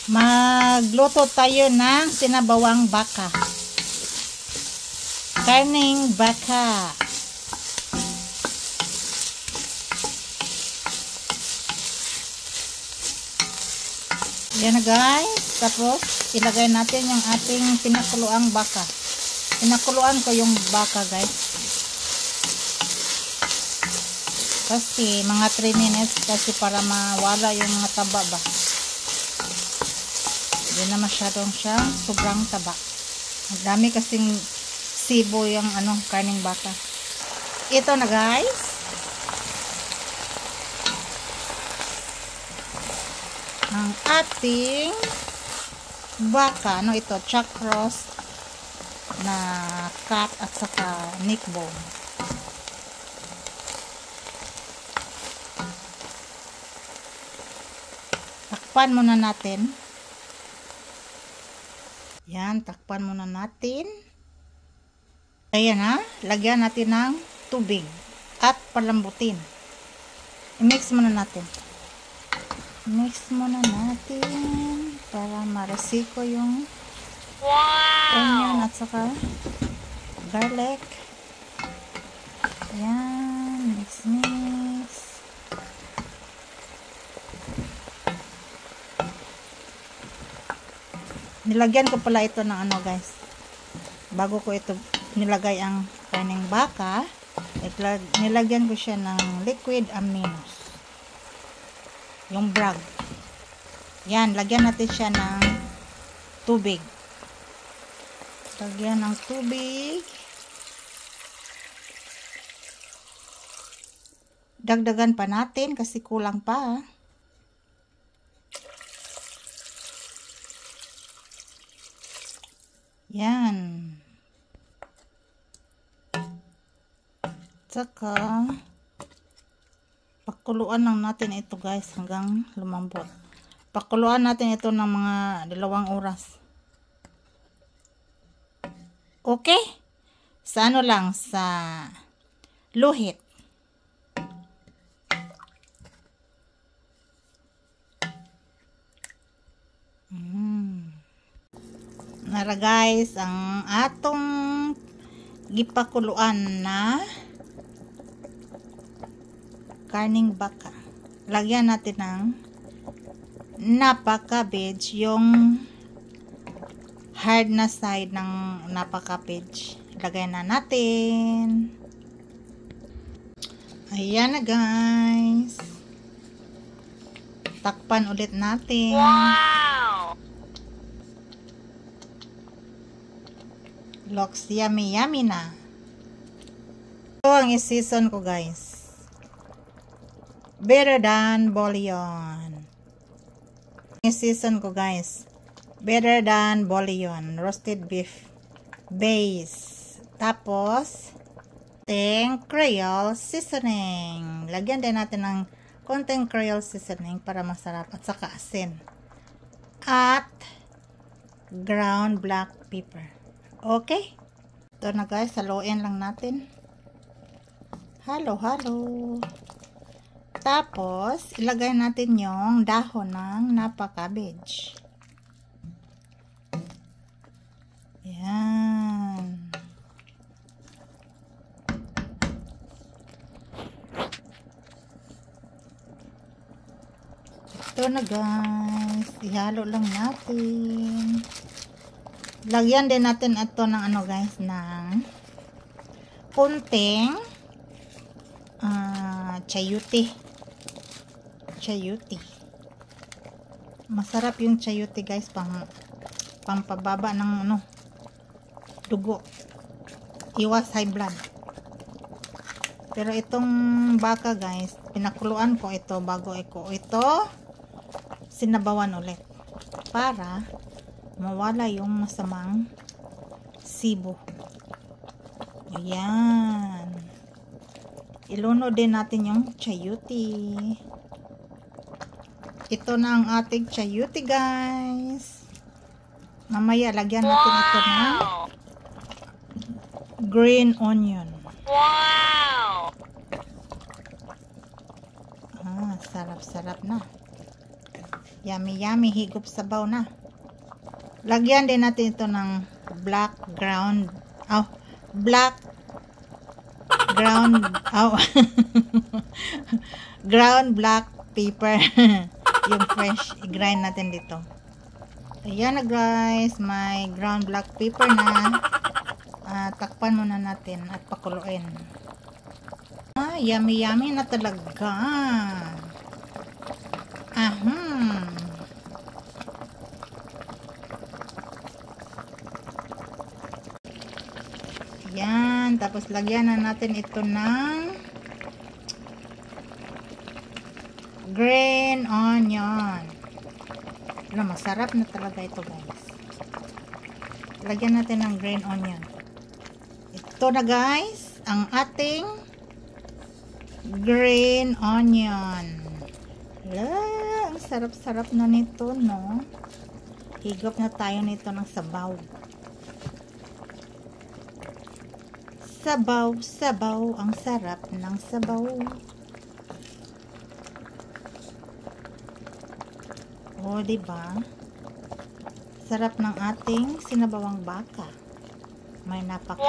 Magluto tayo ng sinabawang baka. Karning baka. Yan na guys. Tapos, ilagay natin yung ating pinakuluang baka. Pinakuluan ko yung baka guys. Kasi, mga 3 minutes kasi para mawala yung mga taba ba. Hindi na masyadong siya sobrang taba. Ang dami kasing sibo yung karning baka. Ito na guys. Ang ating baka, ito, chuck roast na cut at saka neck bone. Takpan muna natin. Yan, takpan muna natin. Ayan ha, lagyan natin ng tubig at palambutin. I-mix muna natin. Mix muna natin para maresiko yung onion at saka garlic. Ayan, mix. Nilagyan ko pala ito ng guys. Bago ko ito nilagay ang karning baka, nilagyan ko siya ng liquid aminos. Yung brag. Yan, lagyan natin siya ng tubig. Lagyan ng tubig. Dagdagan pa natin kasi kulang pa. Yan. Tsaka pakuluan lang natin ito guys hanggang lumambot. Pakuluan natin ito ng mga 2 oras. Okay? Sa lang, sa luhit. Nara guys, ang atong gipakuluan na karning baka. Lagyan natin ng napa cabbage, yung hard na side ng napa cabbage. Lagyan na natin. Ayan na guys. Takpan ulit natin. Wow! Looks yummy na. Ito ang i-season ko guys. Better than bouillon. I-season ko guys. Better than bouillon. Roasted beef base. Tapos, Creole seasoning. Lagyan din natin ng konting Creole seasoning para masarap. At saka asin. At ground black pepper. Okay? Ito na guys. Haluin lang natin. Halo. Tapos, ilagay natin yung dahon ng napa cabbage. Yan. Ito na guys. Ihalo lang natin. Lagyan din natin ito ng guys, ng kunting chayote. Masarap yung chayote guys, pampababa ng dugo. Iwas high blood. Pero itong baka guys, pinakuluan ko ito bago ko ito sinabawan ulit para mawala yung masamang sibo. Ayan. Ilunod din natin yung chayote. Ito na ang ating chayote guys. Mamaya lagyan natin ito ng green onion. Wow! Sarap-sarap na. Yummy, yummy. Higop sabaw na. Lagyan din natin ito ng black ground. Black ground. Ground black pepper. Yung fresh. I-grind natin dito. Ayan na guys. May ground black pepper na. Takpan muna natin at pakuluin. Yummy, yummy na talaga. Yan. Tapos lagyan na natin ito ng green onion. Masarap na talaga ito guys. Lagyan natin ng green onion. Ito na guys, ang ating green onion. Ang sarap-sarap na nito, no? Higop na tayo nito ng sabaw. Sabaw, sabaw, ang sarap ng sabaw. Diba? Sarap ng ating sinabawang baka. May napaka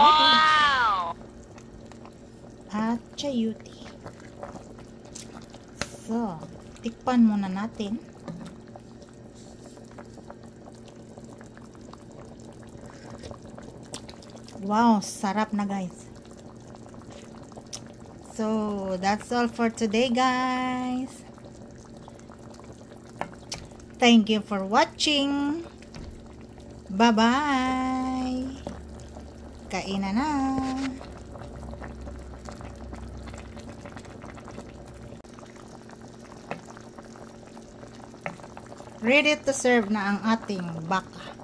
at chayuti. So, tikpan muna natin. Wow, sarap na guys. So, that's all for today guys. Thank you for watching. Bye-bye. Kainan na. Ready to serve na ang ating baka.